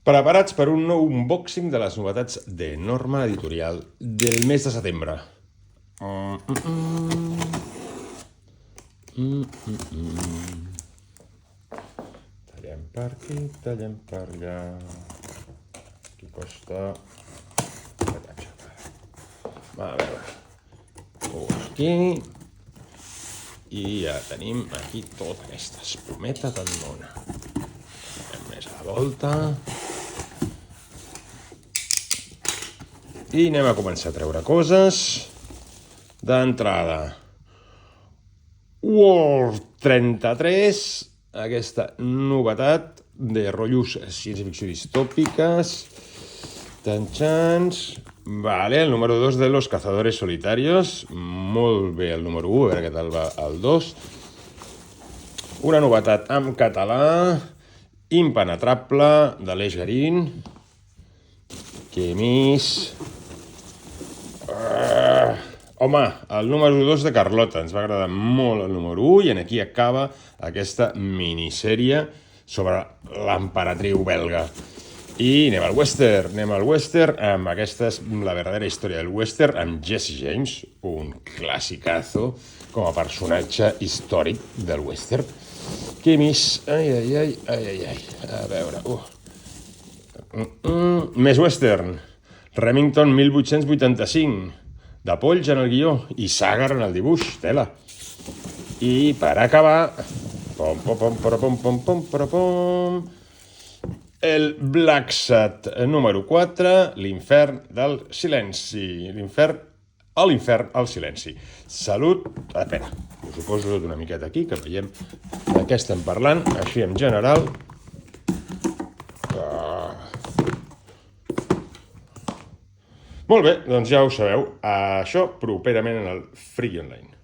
Preparats per un nou unboxing de les novetats de Norma Editorial del mes de setembre. Tallem per aquí, tallem per allà. Aquí costa... A veure, aquí. I ja tenim aquí tota aquesta espumeta del món. Anem més a la volta. I anem a començar a treure coses. D'entrada, World 33, aquesta novetat de rotllos ciència-ficció distòpiques. Tanxans. Vale, el número 2 de Los Cazadores Solitarios. Molt bé el número 1, a veure què tal va el 2. Una novetat en català, Impenetrable, de l'Eix Garín. Què més? Home, el número 2 de Carlota. Ens va agradar molt el número 1 i aquí acaba aquesta minissèrie sobre l'emperatriu belga. I anem al western, amb aquesta és la verdadera història del western, amb Jesse James, un classicazo com a personatge històric del western. Què més? Ai. A veure... Més western. Remington 1885, de Polls en el guió i Sagar en el dibuix, tela. I per acabar... El Black Sat número 4, l'infern del silenci. L'infern al silenci. Salut. Espera, us ho poso tot una miqueta aquí, que veiem de què estem parlant, així en general. Molt bé, doncs ja ho sabeu. Això properament en el Friki Online.